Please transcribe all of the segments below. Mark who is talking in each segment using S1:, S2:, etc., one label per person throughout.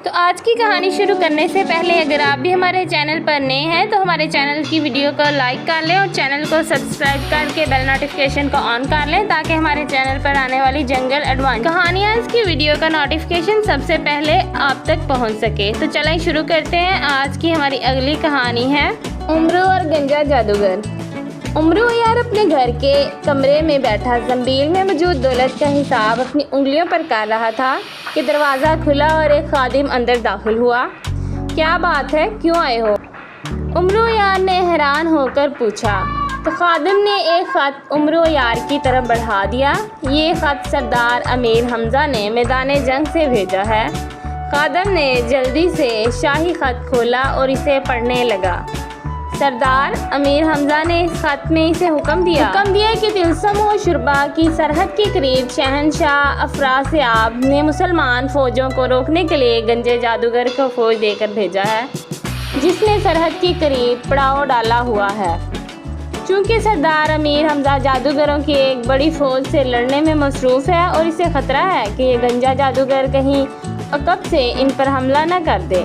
S1: تو آج کی کہانی شروع کرنے سے پہلے اگر آپ بھی ہمارے چینل پر نئے ہیں تو ہمارے چینل کی ویڈیو کو لائک کر لیں اور چینل کو سبسکرائب کر کے بیل نوٹیفیکیشن کو آن کر لیں تاکہ ہمارے چینل پر آنے والی جنگل ایڈوانس کہانیاں کی ویڈیو کا نوٹیفیکیشن سب سے پہلے آپ تک پہنچ سکے۔ تو چلیں شروع کرتے ہیں۔ آج کی ہماری اگلی کہانی ہے امرو اور گنجا جادوگر۔ امرو یار اپنے گھر کے کمرے میں بیٹھا زنبیل میں موجود دولت کا حساب اپنی انگلیوں پر کر رہا تھا کہ دروازہ کھلا اور ایک خادم اندر داخل ہوا۔ کیا بات ہے، کیوں آئے ہو؟ امرو یار نے حیران ہو کر پوچھا تو خادم نے ایک خط امرو یار کی طرف بڑھا دیا۔ یہ خط سردار امیر حمزہ نے میدان جنگ سے بھیجا ہے۔ خادم نے جلدی سے شاہی خط کھولا اور اسے پڑھنے لگا۔ سردار امیر حمزہ نے اس خط میں اسے حکم دیا کہ طلسم و شربا کی سرحد کے قریب شہنشاہ افراسیاب نے مسلمان فوجوں کو روکنے کے لیے گنجے جادوگر کو فوج دے کر بھیجا ہے جس نے سرحد کے قریب پڑاؤ ڈالا ہوا ہے۔ چونکہ سردار امیر حمزہ جادوگروں کی ایک بڑی فوج سے لڑنے میں مصروف ہے اور اسے خطرہ ہے کہ یہ گنجا جادوگر کہیں عقب سے ان پر حملہ نہ کر دے،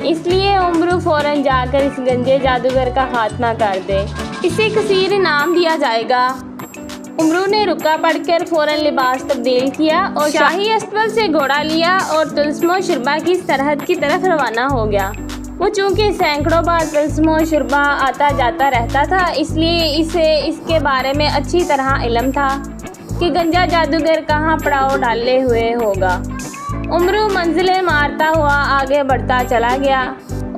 S1: اس لیے امرو فوراً جا کر اس گنجے جادوگر کا خاتمہ کر دے، اسے کثیر انعام دیا جائے گا۔ امرو نے رکا پڑھ کر فوراً لباس تبدیل کیا اور شاہی اسطبل سے گھوڑا لیا اور طلسم و شربا کی سرحد کی طرف روانہ ہو گیا۔ وہ چونکہ سینکڑوں بار طلسم و شربا آتا جاتا رہتا تھا اس لیے اسے اس کے بارے میں اچھی طرح علم تھا کہ گنجا جادوگر کہاں پڑاؤ ڈالے ہوئے ہوگا۔ امرو منزلیں مارتا ہوا آگے بڑھتا چلا گیا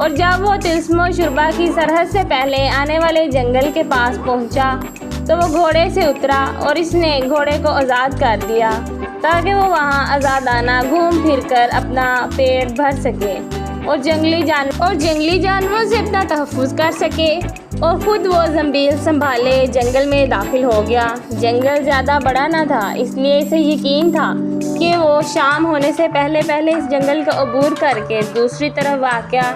S1: اور جب وہ طلسم و شربا کی سرحد سے پہلے آنے والے جنگل کے پاس پہنچا تو وہ گھوڑے سے اترا اور اس نے گھوڑے کو آزاد کر دیا تاکہ وہ وہاں آزادانہ گھوم پھر کر اپنا پیٹ بھر سکے اور جنگلی جانوروں سے اپنا تحفظ کر سکے، اور خود وہ زنبیل سنبھالے جنگل میں داخل ہو گیا۔ جنگل زیادہ بڑا نہ تھا اس لیے اسے یقین تھا کہ وہ شام ہونے سے پہلے اس جنگل کا عبور کر کے دوسری طرف واقع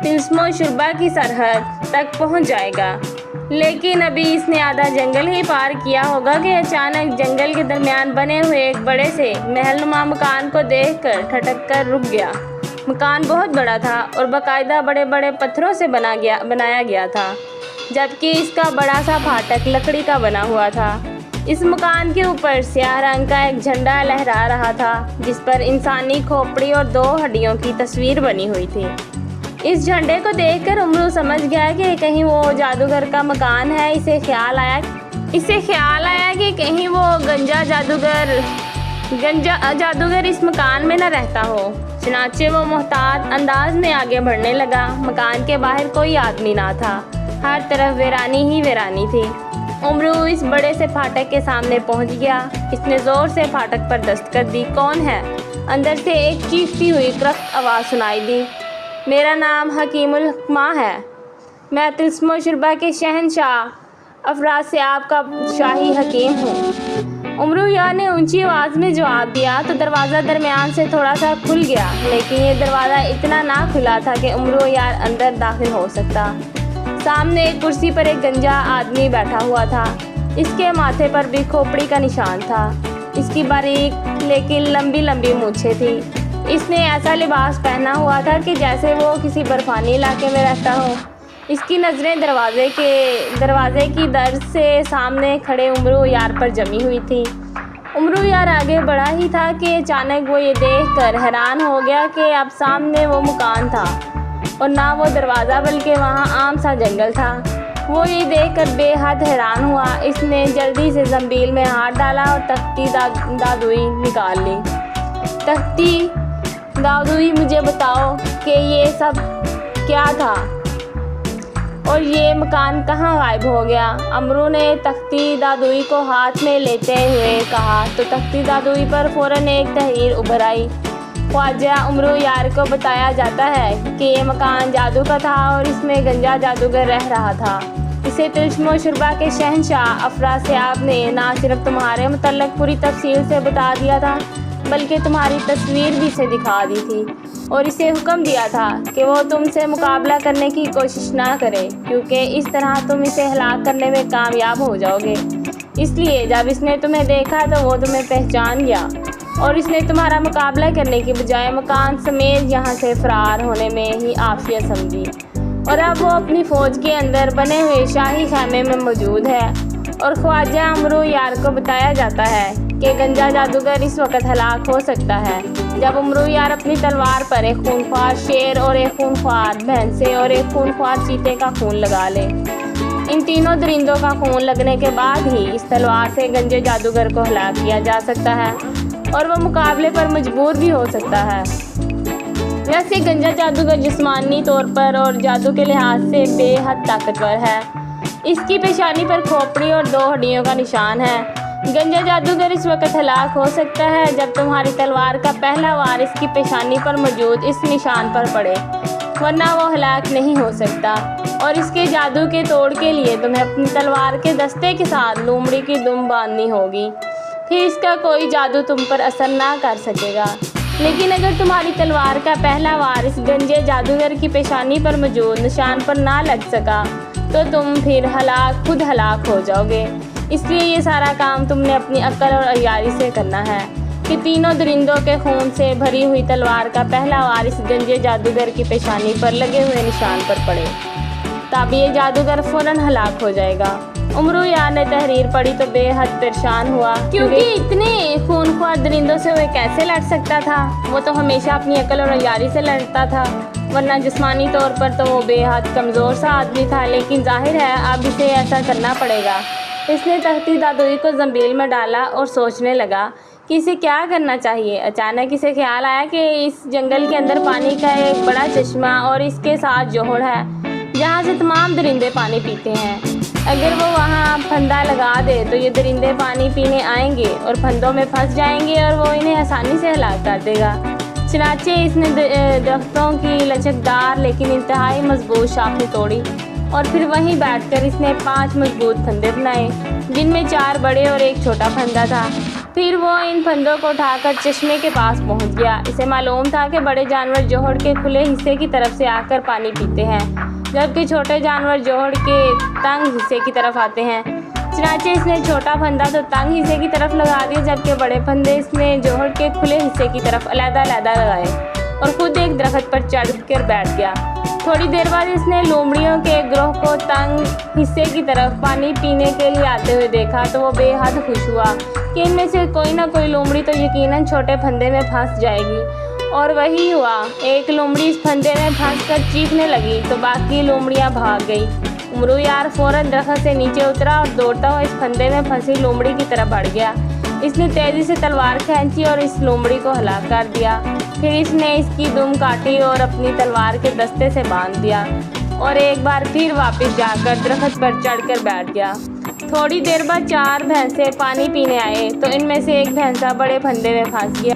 S1: طلسم و شربا کی سرحد تک پہنچ جائے گا۔ لیکن ابھی اس نے آدھا جنگل ہی پار کیا ہوگا کہ اچانک جنگل کے درمیان بنے ہوئے ایک بڑے سے محل نما مکان کو دیکھ کر ٹھٹک کر رک گیا۔ مکان بہت بڑا تھا اور باقاعدہ بڑے بڑے پتھروں سے بنایا گیا تھا، جبکہ اس کا بڑا سا پھاٹک لکڑی کا بنا ہوا تھا۔ اس مکان کے اوپر سیاہ رنگ کا ایک جھنڈا لہرا رہا تھا جس پر انسانی کھوپڑی اور 2 ہڈیوں کی تصویر بنی ہوئی تھی۔ اس جھنڈے کو دیکھ کر امرو سمجھ گیا کہ کہیں وہ جادوگر کا مکان ہے۔ اسے خیال آیا کہ کہیں وہ گنجا جادوگر اس مکان میں نہ رہتا ہو، چنانچہ وہ محتاط انداز میں آگے بڑھنے لگا۔ مکان کے باہر کوئی آدمی نہ تھا، ہر طرف ویرانی ہی ویرانی تھی۔ امرو اس بڑے سے پھاٹک کے سامنے پہنچ گیا۔ اس نے زور سے پھاٹک پر دستک دی۔ کون ہے؟ اندر سے ایک چیختی ہوئی کرخت آواز سنائی دی۔ میرا نام حکیم الحکماء ہے، میں طلسم و شربا کے شہنشاہ افراسیاب کا شاہی حکیم ہوں۔ امرو یار نے اونچی آواز میں جواب دیا تو دروازہ درمیان سے تھوڑا سا کھل گیا، لیکن یہ دروازہ اتنا نہ کھلا تھا کہ امرو یار اندر داخل ہو سکتا۔ سامنے ایک کرسی پر ایک گنجا آدمی بیٹھا ہوا تھا۔ اس کے ماتھے پر بھی کھوپڑی کا نشان تھا۔ اس کی باریک لیکن لمبی مونچھیں تھی۔ اس نے ایسا لباس پہنا ہوا تھا کہ جیسے وہ کسی برفانی علاقے میں رہتا ہو۔ اس کی نظریں دروازے کی درز سے سامنے کھڑے امرو یار پر جمی ہوئی تھی۔ امرو یار آگے بڑھا ہی تھا کہ اچانک وہ یہ دیکھ کر حیران ہو گیا کہ اب سامنے وہ مکان تھا اور نہ وہ دروازہ بلکہ وہاں عام سا جنگل تھا۔ وہ یہ دیکھ کر بے حد حیران ہوا۔ اس نے جلدی سے زنبیل میں ہاتھ ڈالا اور تختی دادوئی نکال لی۔ تختی دادوئی، مجھے بتاؤ کہ یہ سب کیا تھا اور یہ مکان کہاں غائب ہو گیا؟ امرو نے تختی دادوئی کو ہاتھ میں لیتے ہوئے کہا تو تختی دادوئی پر فوراً ایک تحریر ابھر آئی۔ خواجہ امرو یار کو بتایا جاتا ہے کہ یہ مکان جادو کا تھا اور اس میں گنجا جادوگر رہ رہا تھا۔ اسے طلسم و شربا کے شہنشاہ افراسیاب نے نہ صرف تمہارے متعلق پوری تفصیل سے بتا دیا تھا بلکہ تمہاری تصویر بھی اسے دکھا دی تھی اور اسے حکم دیا تھا کہ وہ تم سے مقابلہ کرنے کی کوشش نہ کرے کیونکہ اس طرح تم اسے ہلاک کرنے میں کامیاب ہو جاؤ گے۔ اس لیے جب اس نے تمہیں دیکھا تو وہ تمہیں پہچان گیا اور اس نے تمہارا مقابلہ کرنے کی بجائے مکان سمیت یہاں سے فرار ہونے میں ہی عافیت سمجھی، اور اب وہ اپنی فوج کے اندر بنے ہوئے شاہی خیمے میں موجود ہے۔ اور خواجہ عمرو یار کو بتایا جاتا ہے کہ گنجا جادوگر اس وقت ہلاک ہو سکتا ہے جب عمرو یار اپنی تلوار پر ایک خونخوار شیر اور ایک خونخوار بھینسے اور ایک خونخوار چیتے کا خون لگا لے۔ ان تینوں درندوں کا خون لگنے کے بعد ہی اس تلوار سے گنجے جادوگر کو ہلاک کیا جا سکتا ہے اور وہ مقابلے پر مجبور بھی ہو سکتا ہے۔ ویسے گنجا جادوگر جسمانی طور پر اور جادو کے لحاظ سے بے حد طاقتور ہے۔ اس کی پیشانی پر کھوپڑی اور 2 ہڈیوں کا نشان ہے۔ گنجا جادوگر اس وقت ہلاک ہو سکتا ہے جب تمہاری تلوار کا پہلا وار اس کی پیشانی پر موجود اس نشان پر پڑے، ورنہ وہ ہلاک نہیں ہو سکتا۔ اور اس کے جادو کے توڑ کے لیے تمہیں اپنی تلوار کے دستے کے ساتھ لومڑی کی دم باندھنی ہوگی، پھر اس کا کوئی جادو تم پر اثر نہ کر سکے گا۔ لیکن اگر تمہاری تلوار کا پہلا وار اس گنجے جادوگر کی پیشانی پر موجود نشان پر نہ لگ سکا تو تم پھر خود ہلاک ہو جاؤ گے۔ اس لیے یہ سارا کام تم نے اپنی عقل اور عیاری سے کرنا ہے کہ تینوں درندوں کے خون سے بھری ہوئی تلوار کا پہلا وار اس گنجے جادوگر کی پیشانی پر لگے ہوئے نشان پر پڑے، تب یہ جادوگر فوراً ہلاک ہو جائے گا۔ عمرو یار نے تحریر پڑھی تو بے حد پریشان ہوا، کیونکہ اتنے خونخوار درندوں سے وہ کیسے لڑ سکتا تھا؟ وہ تو ہمیشہ اپنی عقل اور عیاری سے لڑتا تھا، ورنہ جسمانی طور پر تو وہ بے حد کمزور سا آدمی تھا، لیکن ظاہر ہے اب اسے ایسا کرنا پڑے گا۔ اس نے تختی دادوئی کو زنبیل میں ڈالا اور سوچنے لگا کہ اسے کیا کرنا چاہیے۔ اچانک اسے خیال آیا کہ اس جنگل کے اندر پانی کا ایک بڑا چشمہ اور اس کے ساتھ جوہر ہے جہاں سے تمام درندے پانی پیتے ہیں۔ اگر وہ وہاں پھندا لگا دے تو یہ درندے پانی پینے آئیں گے اور پھندوں میں پھنس جائیں گے اور وہ انہیں آسانی سے ہلاک کر دے گا۔ چنانچہ اس نے درختوں کی لچکدار لیکن انتہائی مضبوط شاخیں توڑی اور پھر وہیں بیٹھ کر اس نے 5 مضبوط پھندے بنائے، جن میں 4 بڑے اور 1 چھوٹا پھندا تھا۔ پھر وہ ان پھندوں کو اٹھا کر چشمے کے پاس پہنچ گیا۔ اسے معلوم تھا کہ بڑے جانور جوہر کے کھلے حصے کی طرف سے آ کر پانی پیتے ہیں، جبکہ چھوٹے جانور جوہر کے تنگ حصے کی طرف آتے ہیں۔ چنانچہ اس نے چھوٹا پھندا تو تنگ حصے کی طرف لگا دیا، جبکہ بڑے پھندے اس نے جوہر کے کھلے حصے کی طرف علیحدہ علیحدہ لگائے اور خود ایک درخت پر چڑھ کر بیٹھ گیا۔ تھوڑی دیر بعد اس نے لومڑیوں کے گروہ کو تنگ حصے کی طرف پانی پینے کے لیے آتے ہوئے دیکھا تو وہ بے حد خوش ہوا کہ ان میں سے کوئی نہ کوئی لومڑی تو یقیناً چھوٹے پھندے میں پھنس جائے گی، اور وہی ہوا۔ ایک لومڑی اس پھندے میں پھنس کر چیخنے لگی تو باقی لومڑیاں بھاگ گئی۔ عمرو یار فوراً درخت سے نیچے اترا اور دوڑتا ہوا اس پھندے میں پھنسی لومڑی کی طرف بڑھ گیا۔ اس نے تیزی سے تلوار کھینچی اور اس لومڑی کو ہلاک کر دیا۔ پھر اس نے اس کی دم کاٹی اور اپنی تلوار کے دستے سے باندھ دیا اور ایک بار پھر واپس جا کر درخت پر چڑھ کر بیٹھ گیا۔ تھوڑی دیر بعد 4 بھینسے پانی پینے آئے تو ان میں سے ایک بھینسا بڑے پھندے میں پھنس گیا۔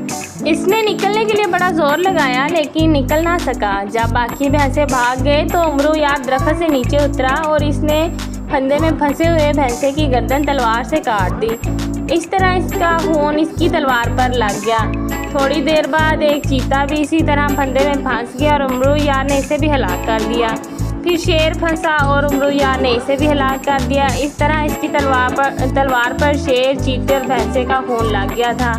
S1: اس نے نکلنے کے لیے بڑا زور لگایا لیکن نکل نہ سکا۔ جب باقی بھینسے بھاگ گئے تو عمرو یار درخت سے نیچے اترا اور اس نے پھندے میں پھنسے ہوئے بھینسے کی گردن تلوار سے کاٹ دی۔ اس طرح اس کا خون اس کی تلوار پر لگ گیا۔ تھوڑی دیر بعد ایک چیتا بھی اسی طرح پھندے میں پھنس گیا اور عمرو یار نے اسے بھی ہلاک کر دیا۔ پھر شیر پھنسا اور عمرو یار نے اسے بھی ہلاک کر دیا۔ اس طرح اس کی تلوار پر شیر، چیتے اور بھینسے کا خون لگ گیا تھا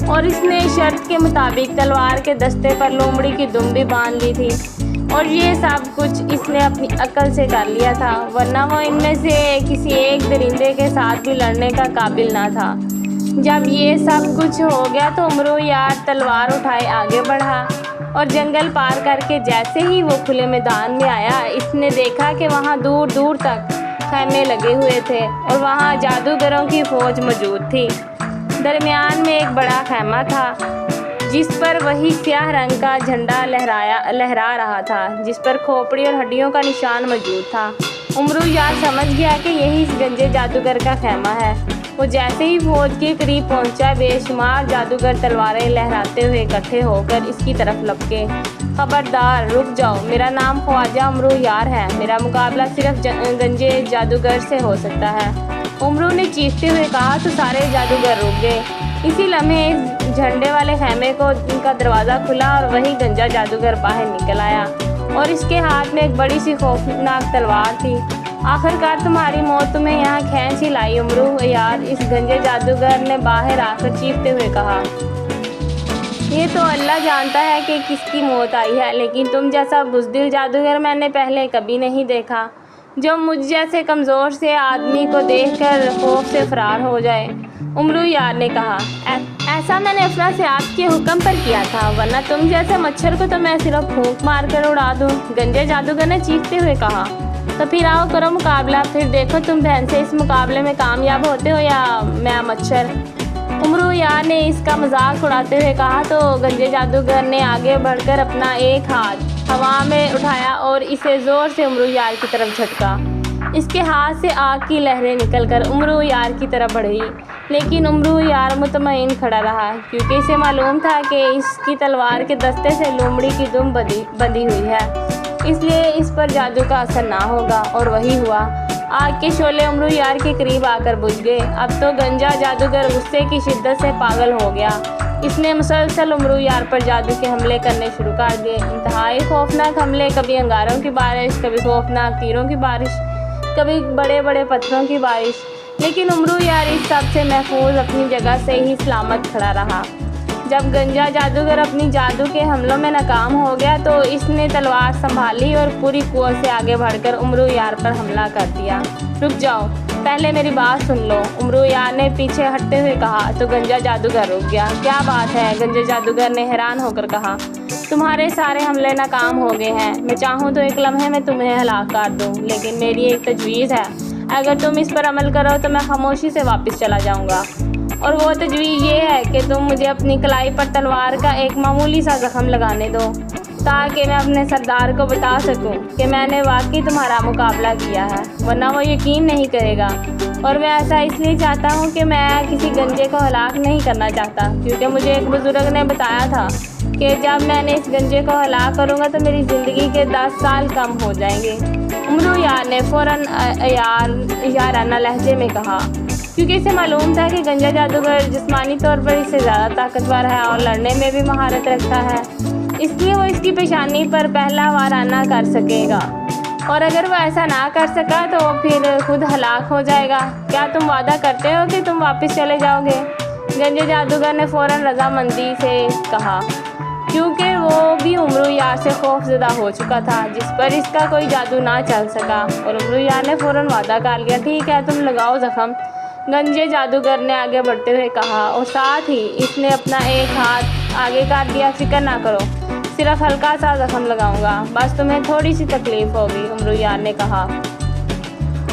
S1: اور اس نے شرط کے مطابق تلوار کے دستے پر لومڑی کی دم بھی باندھ لی تھی، اور یہ سب کچھ اس نے اپنی عقل سے کر لیا تھا، ورنہ وہ ان میں سے کسی ایک درندے کے ساتھ بھی لڑنے کا قابل نہ تھا۔ جب یہ سب کچھ ہو گیا تو عمرو یار تلوار اٹھائے آگے بڑھا اور جنگل پار کر کے جیسے ہی وہ کھلے میدان میں آیا، اس نے دیکھا کہ وہاں دور دور تک خیمے لگے ہوئے تھے اور وہاں جادوگروں کی فوج موجود تھی۔ درمیان میں ایک بڑا خیمہ تھا جس پر وہی سیاہ رنگ کا جھنڈا لہرا رہا تھا، جس پر کھوپڑی اور ہڈیوں کا نشان موجود تھا۔ عمرو یار سمجھ گیا کہ یہی اس گنجے جادوگر کا خیمہ ہے۔ وہ جیسے ہی فوج کے قریب پہنچا، بے شمار جادوگر تلواریں لہراتے ہوئے اکٹھے ہو کر اس کی طرف لپکے۔ خبردار، رک جاؤ، میرا نام خواجہ عمرو یار ہے، میرا مقابلہ صرف گنجے جادوگر سے ہو سکتا ہے، عمرو نے چیختے ہوئے کہا تو سارے جادوگر رک گئے۔ اسی لمحے اس جھنڈے والے خیمے کا دروازہ کھلا اور وہی گنجا جادوگر باہر نکل آیا اور اس کے ہاتھ میں ایک بڑی سی خوفناک تلوار تھی۔ آخرکار تمہاری موت تمہیں یہاں کھینچ ہی لائی عمرو یار، اس گنجے جادوگر نے باہر آ کر چیختے ہوئے کہا۔ یہ تو اللہ جانتا ہے کہ کس کی موت آئی ہے، لیکن تم جیسا بزدل جادوگر میں نے پہلے کبھی نہیں دیکھا جو مجھ جیسے کمزور سے آدمی کو دیکھ کر خوف سے فرار ہو جائے۔ امرو یار نے کہا، ایسا میں نے افرا سے آپ کے حکم پر کیا تھا، ورنہ تم جیسے مچھر کو تو میں صرف پھونک مار کر اڑا دوں۔ گنجے جادوگر نے چیختے ہوئے کہا، تو پھر آؤ کرو مقابلہ، پھر دیکھو تم بہن سے اس مقابلے میں کامیاب ہوتے ہو یا میں مچھر۔ امرو یار نے اس کا مذاق اڑاتے ہوئے کہا تو گنجے جادوگر نے آگے بڑھ کر اپنا ایک ہاتھ ہوا میں اٹھایا اور اسے زور سے امرو یار کی طرف جھٹکا۔ اس کے ہاتھ سے آگ کی لہریں نکل کر امرو یار کی طرف بڑھی، لیکن امرو یار مطمئن کھڑا رہا کیونکہ اسے معلوم تھا کہ اس کی تلوار کے دستے سے لومڑی کی دم بندھی ہوئی ہے، اس لیے اس پر جادو کا اثر نہ ہوگا، اور وہی ہوا۔ آگ کے شعلے امرو یار کے قریب آ کر بجھ گئے۔ اب تو گنجا جادوگر غصے کی شدت سے پاگل ہو گیا۔ اس نے مسلسل امرو یار پر جادو کے حملے کرنے شروع کر دیے، انتہائی خوفناک حملے، کبھی انگاروں کی بارش، کبھی خوفناک تیروں کی بارش، کبھی بڑے بڑے پتھروں کی بارش، لیکن امرو یار اس سب سے محفوظ اپنی جگہ سے ہی سلامت کھڑا رہا۔ جب گنجا جادوگر اپنی جادو کے حملوں میں ناکام ہو گیا تو اس نے تلوار سنبھالی اور پوری قوت سے آگے بڑھ کر امرو یار پر حملہ کر دیا۔ رک جاؤ، پہلے میری بات سن لو، امرو یار نے پیچھے ہٹتے ہوئے کہا تو گنجا جادوگر رک گیا۔ کیا بات ہے؟ گنجے جادوگر نے حیران ہو کر کہا، تمہارے سارے حملے ناکام ہو گئے ہیں، میں چاہوں تو ایک لمحے میں تمہیں ہلاک کر دوں، لیکن میری ایک تجویز ہے، اگر تم اس پر عمل کرو تو میں خاموشی سے واپس چلا جاؤں گا، اور وہ تجویز یہ ہے کہ تم مجھے اپنی کلائی پر تلوار کا ایک معمولی سا زخم لگانے دو تاکہ میں اپنے سردار کو بتا سکوں کہ میں نے واقعی تمہارا مقابلہ کیا ہے، ورنہ وہ یقین نہیں کرے گا، اور میں ایسا اس لیے چاہتا ہوں کہ میں کسی گنجے کو ہلاک نہیں کرنا چاہتا، کیونکہ مجھے ایک بزرگ نے بتایا تھا کہ جب میں نے اس گنجے کو ہلاک کروں گا تو میری زندگی کے 10 سال کم ہو جائیں گے۔ امرو یار نے فوراً یارانہ لہجے میں کہا، کیونکہ اسے معلوم تھا کہ گنجا جادوگر جسمانی طور پر اس سے زیادہ طاقتور ہے اور لڑنے میں بھی مہارت رکھتا ہے، اس لیے وہ اس کی پیشانی پر پہلا وارانہ کر سکے گا، اور اگر وہ ایسا نہ کر سکا تو پھر خود ہلاک ہو جائے گا۔ کیا تم وعدہ کرتے ہو کہ تم واپس چلے جاؤ گے؟ گنجے جادوگر نے فوراً رضامندی سے کہا، کیونکہ وہ بھی امرو یار سے خوف زدہ ہو چکا تھا جس پر اس کا کوئی جادو نہ چل سکا، اور امرو یار نے فوراً وعدہ کر لیا، ٹھیک ہے تم لگاؤ زخم۔ گنجے جادوگر نے آگے بڑھتے ہوئے کہا، اور ساتھ ہی اس نے اپنا ایک ہاتھ آگے کر دیا، فکر نہ کرو، صرف ہلکا سا زخم لگاؤں گا، بس تمہیں تھوڑی سی تکلیف ہوگی، امرو یار نے کہا،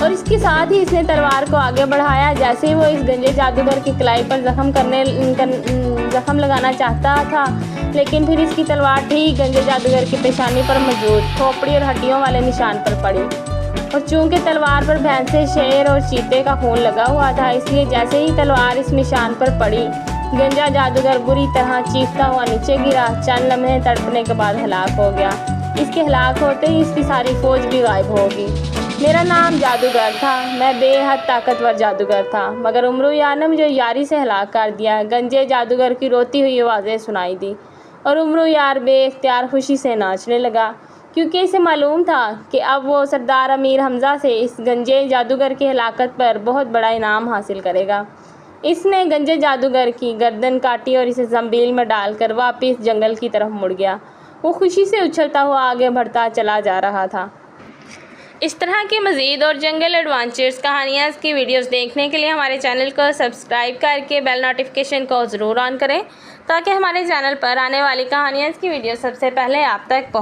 S1: اور اس کے ساتھ ہی اس نے تلوار کو آگے بڑھایا۔ جیسے ہی وہ اس گنجے جادوگر کی کلائی پر زخم لگانا چاہتا تھا، لیکن پھر اس کی تلوار ٹھیک گنجے جادوگر کی پیشانی پر موجود کھوپڑی اور ہڈیوں والے نشان پر پڑی، اور چونکہ تلوار پر بھینسے، شیر اور چیتے کا خون لگا ہوا تھا، اس لیے جیسے ہی تلوار اس نشان پر پڑی گنجا جادوگر بری طرح چیختا ہوا نیچے گرا، چند لمحے تڑپنے کے بعد ہلاک ہو گیا۔ اس کے ہلاک ہوتے ہی اس کی ساری فوج بھی غائب ہوگی۔ میرا نام جادوگر تھا، میں بے حد طاقتور جادوگر تھا، مگر امرو یار نے مجھے یاری سے ہلاک کر دیا۔ گنجے جادوگر کی روتی ہوئی آوازیں سنائی دی اور امرو یار بے اختیار خوشی سے ناچنے لگا، کیونکہ اسے معلوم تھا کہ اب وہ سردار امیر حمزہ سے اس گنجے جادوگر کی ہلاکت پر بہت بڑا انعام حاصل کرے گا۔ اس نے گنجے جادوگر کی گردن کاٹی اور اسے زنبیل میں ڈال کر واپس جنگل کی طرف مڑ گیا۔ وہ خوشی سے اچھلتا ہوا آگے بڑھتا چلا جا رہا تھا۔ اس طرح کی مزید اور جنگل ایڈونچرز کہانیاں کی ویڈیوز دیکھنے کے لیے ہمارے چینل کو سبسکرائب کر کے بیل نوٹیفیکیشن کو ضرور آن کریں تاکہ ہمارے چینل پر آنے والی کہانیاں کی ویڈیو سب سے پہلے آپ تک پہنچیں۔